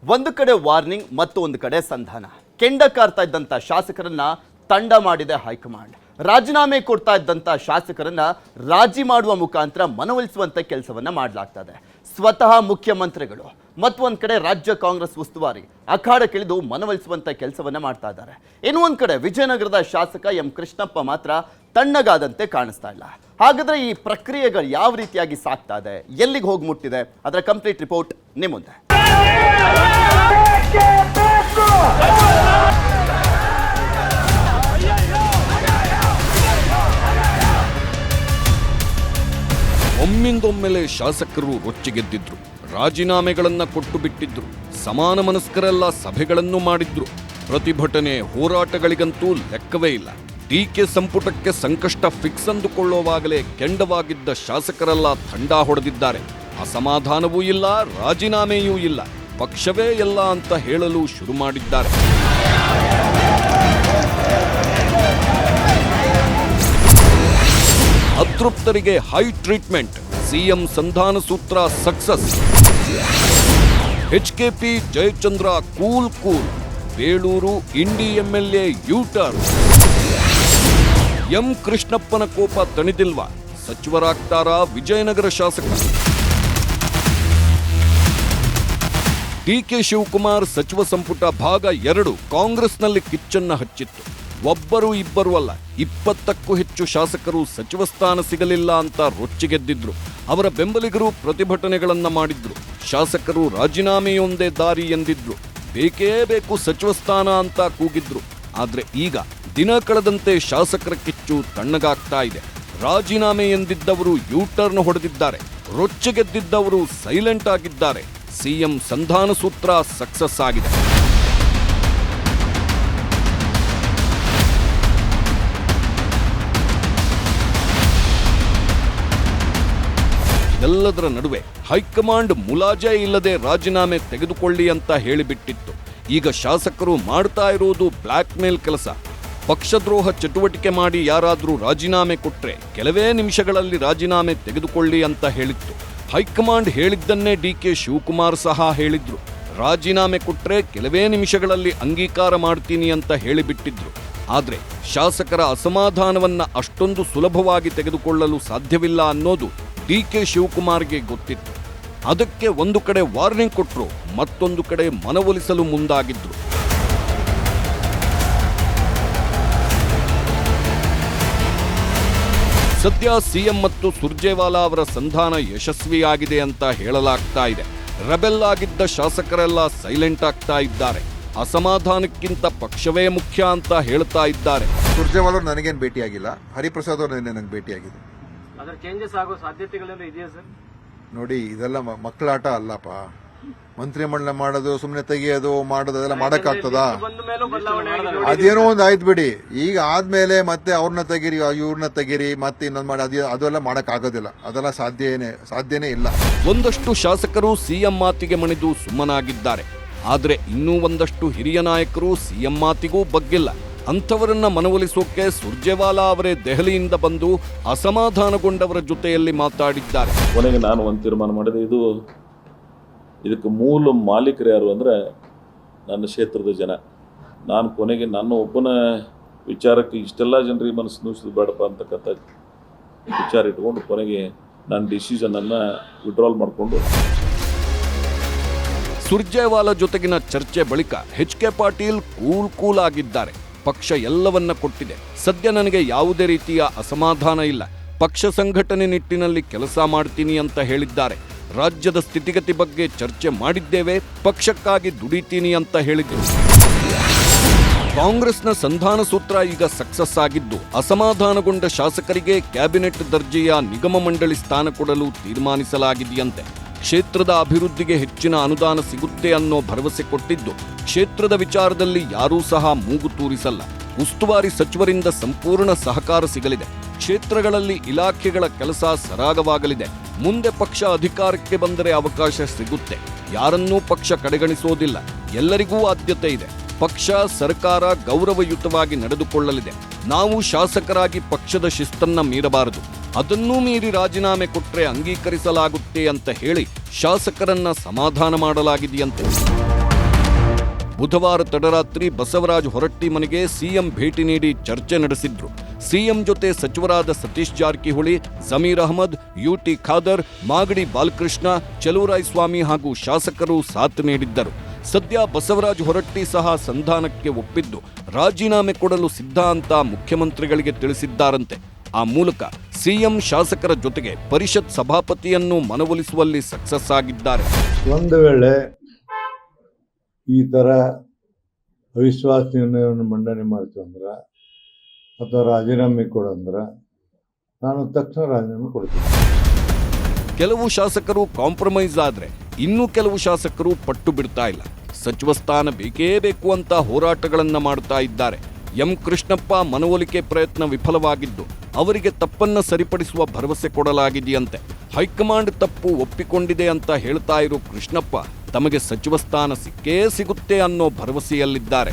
ಒಂದು ಕಡೆ ವಾರ್ನಿಂಗ್ ಮತ್ತು ಒಂದು ಕಡೆ ಸಂಧಾನ. ಕೆಂಡ ಕಾರ್ತಾ ಇದ್ದಂಥ ಶಾಸಕರನ್ನ ತಂಡ ಮಾಡಿದೆ ಹೈಕಮಾಂಡ್. ರಾಜೀನಾಮೆ ಕೊಡ್ತಾ ಇದ್ದಂಥ ಶಾಸಕರನ್ನ ರಾಜಿ ಮಾಡುವ ಮುಖಾಂತರ ಮನವೊಲಿಸುವಂತ ಕೆಲಸವನ್ನ ಮಾಡಲಾಗ್ತದೆ. ಸ್ವತಃ ಮುಖ್ಯಮಂತ್ರಿಗಳು ಮತ್ತೊಂದು ಕಡೆ ರಾಜ್ಯ ಕಾಂಗ್ರೆಸ್ ಉಸ್ತುವಾರಿ ಅಖಾಡಕ್ಕಿಳಿದು ಮನವೊಲಿಸುವಂತ ಕೆಲಸವನ್ನ ಮಾಡ್ತಾ ಇದ್ದಾರೆ. ಇನ್ನು ಒಂದು ಕಡೆ ವಿಜಯನಗರದ ಶಾಸಕ ಎಂ ಕೃಷ್ಣಪ್ಪ ಮಾತ್ರ ತಣ್ಣಗಾದಂತೆ ಕಾಣಿಸ್ತಾ ಇಲ್ಲ. ಹಾಗಾದ್ರೆ ಈ ಪ್ರಕ್ರಿಯೆಗಳು ಯಾವ ರೀತಿಯಾಗಿ ಸಾಗ್ತಾ ಇದೆ, ಎಲ್ಲಿಗೆ ಹೋಗಿ ಮುಟ್ಟಿದೆ, ಅದರ ಕಂಪ್ಲೀಟ್ ರಿಪೋರ್ಟ್ ನಿಮ್ಮ ಮುಂದೆ. ಒಮ್ಮಿಂದೊಮ್ಮೆಲೆ ಶಾಸಕರು ರೊಚ್ಚಿಗೆದ್ದಿದ್ರು, ರಾಜೀನಾಮೆಗಳನ್ನ ಕೊಟ್ಟು ಬಿಟ್ಟಿದ್ರು, ಸಮಾನ ಮನಸ್ಕರೆಲ್ಲ ಸಭೆಗಳನ್ನು ಮಾಡಿದ್ರು. ಪ್ರತಿಭಟನೆ ಹೋರಾಟಗಳಿಗಂತೂ ಲೆಕ್ಕವೇ ಇಲ್ಲ. ಡಿಕೆ ಸಂಪುಟಕ್ಕೆ ಸಂಕಷ್ಟ ಫಿಕ್ಸ್ ಅಂದುಕೊಳ್ಳುವಾಗಲೇ ಕೆಂಡವಾಗಿದ್ದ ಶಾಸಕರೆಲ್ಲ ತಂಡ ಹೊಡೆದಿದ್ದಾರೆ. ಅಸಮಾಧಾನವೂ ಇಲ್ಲ, ರಾಜೀನಾಮೆಯೂ ಇಲ್ಲ, ಪಕ್ಷವೇ ಎಲ್ಲ ಅಂತ ಹೇಳಲು ಶುರು ಮಾಡಿದ್ದಾರೆ. ಅತೃಪ್ತರಿಗೆ ಹೈ ಟ್ರೀಟ್ಮೆಂಟ್, ಸಿಎಂ ಸಂಧಾನ ಸೂತ್ರ ಸಕ್ಸಸ್. ಎಚ್ಕೆಪಿ ಜಯಚಂದ್ರ ಕೂಲ್, ಬೇಳೂರು ಇಂಡಿ ಎಂಎಲ್ಎ ಯೂಟರ್ನ್. ಎಂ ಕೃಷ್ಣಪ್ಪನ ಕೋಪ ತಣಿದಿಲ್ವಾ, ಸಚಿವರಾಗ್ತಾರಾ ವಿಜಯನಗರ ಶಾಸಕ? ಡಿಕೆ ಶಿವಕುಮಾರ್ ಸಚಿವ ಸಂಪುಟ ಭಾಗ 2 ಕಾಂಗ್ರೆಸ್ನಲ್ಲಿ ಕಿಚ್ಚನ್ನ ಹಚ್ಚಿತ್ತು. ಒಬ್ಬರು ಇಬ್ಬರು ಅಲ್ಲ, 20ಕ್ಕೂ ಹೆಚ್ಚು ಶಾಸಕರು ಸಚಿವ ಸ್ಥಾನ ಸಿಗಲಿಲ್ಲ ಅಂತ ರೊಚ್ಚಿಗೆದ್ದಿದ್ರು. ಅವರ ಬೆಂಬಲಿಗರು ಪ್ರತಿಭಟನೆಗಳನ್ನ ಮಾಡಿದ್ರು. ಶಾಸಕರು ರಾಜೀನಾಮೆಯೊಂದೇ ದಾರಿ ಎಂದಿದ್ರು. ಬೇಕೇ ಬೇಕು ಸಚಿವ ಸ್ಥಾನ ಅಂತ ಕೂಗಿದ್ರು. ಆದ್ರೆ ಈಗ ದಿನ ಕಳೆದಂತೆ ಶಾಸಕರ ಕಿಚ್ಚು ತಣ್ಣಗಾಗ್ತಾ ಇದೆ. ರಾಜೀನಾಮೆ ಎಂದಿದ್ದವರು ಯೂಟರ್ನ್ ಹೊಡೆದಿದ್ದಾರೆ, ರೊಚ್ಚಿಗೆದ್ದಿದ್ದವರು ಸೈಲೆಂಟ್ ಆಗಿದ್ದಾರೆ. ಸಿಎಂ ಸಂಧಾನ ಸೂತ್ರ ಸಕ್ಸಸ್ ಆಗಿದೆ. ಎಲ್ಲದರ ನಡುವೆ ಹೈಕಮಾಂಡ್ ಮುಲಾಜೆ ಇಲ್ಲದೆ ರಾಜೀನಾಮೆ ತೆಗೆದುಕೊಳ್ಳಿ ಅಂತ ಹೇಳಿಬಿಟ್ಟಿತ್ತು. ಈಗ ಶಾಸಕರು ಮಾಡ್ತಾ ಇರುವುದು ಬ್ಲ್ಯಾಕ್ ಮೇಲ್ ಕೆಲಸ. ಪಕ್ಷದ್ರೋಹ ಚಟುವಟಿಕೆ ಮಾಡಿ ಯಾರಾದ್ರೂ ರಾಜೀನಾಮೆ ಕೊಟ್ರೆ ಕೆಲವೇ ನಿಮಿಷಗಳಲ್ಲಿ ರಾಜೀನಾಮೆ ತೆಗೆದುಕೊಳ್ಳಿ ಅಂತ ಹೇಳಿತ್ತು. ಹೈಕಮಾಂಡ್ ಹೇಳಿದ್ದನ್ನೇ ಡಿಕೆ ಶಿವಕುಮಾರ್ ಸಹ ಹೇಳಿದ್ರು. ರಾಜೀನಾಮೆ ಕೊಟ್ರೆ ಕೆಲವೇ ನಿಮಿಷಗಳಲ್ಲಿ ಅಂಗೀಕಾರ ಮಾಡ್ತೀನಿ ಅಂತ ಹೇಳಿಬಿಟ್ಟಿದ್ರು. ಆದ್ರೆ ಶಾಸಕರ ಅಸಮಾಧಾನವನ್ನ ಅಷ್ಟೊಂದು ಸುಲಭವಾಗಿ ತೆಗೆದುಕೊಳ್ಳಲು ಸಾಧ್ಯವಿಲ್ಲ ಅನ್ನೋದು ಡಿಕೆ ಶಿವಕುಮಾರ್ಗೆ ಗೊತ್ತಿತ್ತು. ಅದಕ್ಕೆ ಒಂದು ಕಡೆ ವಾರ್ನಿಂಗ್ ಕೊಟ್ಟರು, ಮತ್ತೊಂದು ಕಡೆ ಮನವೊಲಿಸಲು ಮುಂದಾಗಿದ್ರು. ಸದ್ಯ ಸಿಎಂ ಮತ್ತು ಸುರ್ಜೇವಾಲಾ ಅವರ ಸಂಧಾನ ಯಶಸ್ವಿಯಾಗಿದೆ ಅಂತ ಹೇಳಲಾಗ್ತಾ ಇದೆ. ರೆಬೆಲ್ ಆಗಿದ್ದ ಶಾಸಕರೆಲ್ಲ ಸೈಲೆಂಟ್ ಆಗ್ತಾ ಇದ್ದಾರೆ. ಅಸಮಾಧಾನಕ್ಕಿಂತ ಪಕ್ಷವೇ ಮುಖ್ಯ ಅಂತ ಹೇಳ್ತಾ ಇದ್ದಾರೆ. ಸುರ್ಜೇವಾಲಾ ಅವರು ನನಗೇನು ಭೇಟಿಯಾಗಿಲ್ಲ, ಹರಿಪ್ರಸಾದ್ ಅವರು ನನಗೆ ಭೇಟಿಯಾಗಿದೆ. ಅದರ ಚೇಂಜಸ್ ಆಗೋ ಸಾಧ್ಯತೆಗಳೆಲ್ಲ ಇದೆಯಾ ಸರ್? ನೋಡಿ, ಇದೆಲ್ಲ ಮಕ್ಕಳಾಟ ಅಲ್ಲಪ್ಪ. ಮಂತ್ರಿಮಂಡಲ ಮಾಡೋದು, ಸುಮ್ಮನೆ ತೆಗಿಯೋದು, ಮಾಡೋದು ಅದೆಲ್ಲ ಮಾಡಕ್ಕಾಗ್ತದಾ? ಅದೇನೋ ಒಂದು ಆಯ್ತು ಬಿಡಿ. ಈಗ ಆದ್ಮೇಲೆ ಮತ್ತೆ ಅವ್ರನ್ನ ತೆಗೀರಿ, ಇವ್ರನ್ನ ತೆಗೀರಿ, ಮತ್ತೆ ಇನ್ನೊಂದು ಮಾಡಿ ಅದೆಲ್ಲ ಮಾಡಕ್ ಆಗೋದಿಲ್ಲ. ಅದೆಲ್ಲ ಸಾಧ್ಯನೇ ಇಲ್ಲ. ಒಂದಷ್ಟು ಶಾಸಕರು ಸಿಎಂ ಮಾತಿಗೆ ಮಣಿದು ಸುಮ್ಮನಾಗಿದ್ದಾರೆ. ಆದ್ರೆ ಇನ್ನೂ ಒಂದಷ್ಟು ಹಿರಿಯ ನಾಯಕರು ಸಿಎಂ ಮಾತಿಗೂ ಬಗ್ಗಿಲ್ಲ. ಅಂಥವರನ್ನ ಮನವೊಲಿಸೋಕೆ ಸುರ್ಜೇವಾಲಾ ಅವರೇ ದೆಹಲಿಯಿಂದ ಬಂದು ಅಸಮಾಧಾನಗೊಂಡವರ ಜೊತೆಯಲ್ಲಿ ಮಾತಾಡಿದ್ದಾರೆ. ಕೊನೆಗೆ ನಾನು ಒಂದು ತೀರ್ಮಾನ ಮಾಡಿದೆ, ಇದಕ್ಕೆ ಮೂಲ ಮಾಲೀಕರು ಯಾರು ಅಂದರೆ ನನ್ನ ಕ್ಷೇತ್ರದ ಜನ. ನಾನು ಕೊನೆಗೆ ನನ್ನ ಒಬ್ಬನ ವಿಚಾರಕ್ಕೆ ಇಷ್ಟೆಲ್ಲ ಜನರಿಗೆ ಮನಸ್ಸು ನೋಯಿಸೋದು ಬೇಡಪ್ಪ ಅಂತಕ್ಕಂಥ ವಿಚಾರ ಇಟ್ಕೊಂಡು ಕೊನೆಗೆ ನಾನು ಡಿಸಿಷನನ್ನು ವಿಡ್ರಾಲ್ ಮಾಡಿಕೊಂಡು. ಸುರ್ಜೇವಾಲಾ ಜೊತೆಗಿನ ಚರ್ಚೆ ಬಳಿಕ ಎಚ್.ಕೆ. ಪಾಟೀಲ್ ಕೂಲ್ ಆಗಿದ್ದಾರೆ. ಪಕ್ಷ ಎಲ್ಲವನ್ನ ಕೊಟ್ಟಿದೆ. ಸದ್ಯ ನನಗೆ ಯಾವುದೇ ರೀತಿಯ ಅಸಮಾಧಾನ ಇಲ್ಲ. ಪಕ್ಷ ಸಂಘಟನೆ ನಿಟ್ಟಿನಲ್ಲಿ ಕೆಲಸ ಮಾಡ್ತೀನಿ ಅಂತ ಹೇಳಿದ್ದಾರೆ. ರಾಜ್ಯದ ಸ್ಥಿತಿಗತಿ ಬಗ್ಗೆ ಚರ್ಚೆ ಮಾಡಿದ್ದೇವೆ, ಪಕ್ಷಕ್ಕಾಗಿ ದುಡಿತೀನಿ ಅಂತ ಹೇಳಿದ್ರು. ಕಾಂಗ್ರೆಸ್ನ ಸಂಧಾನ ಸೂತ್ರ ಈಗ ಸಕ್ಸಸ್ ಆಗಿದ್ದು, ಅಸಮಾಧಾನಗೊಂಡ ಶಾಸಕರಿಗೆ ಕ್ಯಾಬಿನೆಟ್ ದರ್ಜೆಯ ನಿಗಮ ಮಂಡಳಿ ಸ್ಥಾನ ಕೊಡಲು ತೀರ್ಮಾನಿಸಲಾಗಿದೆಯಂತೆ. ಕ್ಷೇತ್ರದ ಅಭಿವೃದ್ಧಿಗೆ ಹೆಚ್ಚಿನ ಅನುದಾನ ಸಿಗುತ್ತೆ ಅನ್ನೋ ಭರವಸೆ ಕೊಟ್ಟಿದ್ದು, ಕ್ಷೇತ್ರದ ವಿಚಾರದಲ್ಲಿ ಯಾರೂ ಸಹ ಮೂಗು ತೂರಿಸಲ್ಲ. ಉಸ್ತುವಾರಿ ಸಚಿವರಿಂದ ಸಂಪೂರ್ಣ ಸಹಕಾರ ಸಿಗಲಿದೆ. ಕ್ಷೇತ್ರಗಳಲ್ಲಿ ಇಲಾಖೆಗಳ ಕೆಲಸ ಸರಾಗವಾಗಲಿದೆ. ಮುಂದೆ ಪಕ್ಷ ಅಧಿಕಾರಕ್ಕೆ ಬಂದರೆ ಅವಕಾಶ ಸಿಗುತ್ತೆ. ಯಾರನ್ನೂ ಪಕ್ಷ ಕಡೆಗಣಿಸೋದಿಲ್ಲ. ಎಲ್ಲರಿಗೂ ಆದ್ಯತೆ ಇದೆ. ಪಕ್ಷ ಸರ್ಕಾರ ಗೌರವಯುತವಾಗಿ ನಡೆದುಕೊಳ್ಳಲಿದೆ. ನಾವು ಶಾಸಕರಾಗಿ ಪಕ್ಷದ ಶಿಸ್ತನ್ನ ಮೀರಬಾರದು. ಅದನ್ನೂ ಮೀರಿ ರಾಜೀನಾಮೆ ಕೊಟ್ರೆ ಅಂಗೀಕರಿಸಲಾಗುತ್ತೆ ಅಂತ ಹೇಳಿ ಶಾಸಕರನ್ನ ಸಮಾಧಾನ ಮಾಡಲಾಗಿದೆಯಂತೆ. ಬುಧವಾರ ತಡರಾತ್ರಿ ಬಸವರಾಜ ಹೊರಟ್ಟಿ ಮನೆಗೆ ಸಿಎಂ ಭೇಟಿ ನೀಡಿ ಚರ್ಚೆ ನಡೆಸಿದ್ರು. ಸಿಎಂ ಜೊತೆ ಸಚಿವರಾದ ಸತೀಶ್ ಜಾರಕಿಹೊಳಿ, ಜಮೀರ್ ಅಹಮದ್, ಯುಟಿ ಖಾದರ್, ಮಾಗಡಿ ಬಾಲಕೃಷ್ಣ, ಚಲುವರಾಯಸ್ವಾಮಿ ಹಾಗೂ ಶಾಸಕರು ಸಾಥ್ ನೀಡಿದ್ದರು. ಸದ್ಯ ಬಸವರಾಜ ಹೊರಟ್ಟಿ ಸಹ ಸಂಧಾನಕ್ಕೆ ಒಪ್ಪಿದ್ದು ರಾಜೀನಾಮೆ ಕೊಡಲು ಸಿದ್ಧ ಅಂತ ಮುಖ್ಯಮಂತ್ರಿಗಳಿಗೆ ತಿಳಿಸಿದ್ದಾರಂತೆ. ಆ ಮೂಲಕ ಸಿಎಂ ಶಾಸಕರ ಜೊತೆಗೆ ಪರಿಷತ್ ಸಭಾಪತಿಯನ್ನು ಮನವೊಲಿಸುವಲ್ಲಿ ಸಕ್ಸಸ್ ಆಗಿದ್ದಾರೆ. ಒಂದು ವೇಳೆ ಈ ಥರ ಅವಿಶ್ವಾಸ ನಿರ್ಣಯವನ್ನು ಮಂಡನೆ ಮಾಡ್ತಂದ್ರೆ ಅಥವಾ ರಾಜೀನಾಮೆ ಕೊಡಂದ್ರೆ ನಾನು ತಕ್ಷಣ ರಾಜೀನಾಮೆ ಕೊಡ್ತೀನಿ. ಕೆಲವು ಶಾಸಕರು ಕಾಂಪ್ರಮೈಸ್ ಆದ್ರೆ ಇನ್ನು ಕೆಲವು ಶಾಸಕರು ಪಟ್ಟು ಬಿಡ್ತಾ ಇಲ್ಲ. ಸಚಿವ ಸ್ಥಾನ ಬೇಕೇ ಬೇಕು ಅಂತ ಹೋರಾಟಗಳನ್ನ ಮಾಡ್ತಾ ಇದ್ದಾರೆ. ಎಂ ಕೃಷ್ಣಪ್ಪ ಮನವೊಲಿಕೆ ಪ್ರಯತ್ನ ವಿಫಲವಾಗಿದ್ದು ಅವರಿಗೆ ತಪ್ಪನ್ನ ಸರಿಪಡಿಸುವ ಭರವಸೆ ಕೊಡಲಾಗಿದೆಯಂತೆ. ಹೈಕಮಾಂಡ್ ತಪ್ಪು ಒಪ್ಪಿಕೊಂಡಿದೆ ಅಂತ ಹೇಳ್ತಾ ಇರೋ ಕೃಷ್ಣಪ್ಪ ತಮಗೆ ಸಚಿವ ಸ್ಥಾನ ಸಿಕ್ಕೇ ಸಿಗುತ್ತೆ ಅನ್ನೋ ಭರವಸೆಯಲ್ಲಿದ್ದಾರೆ.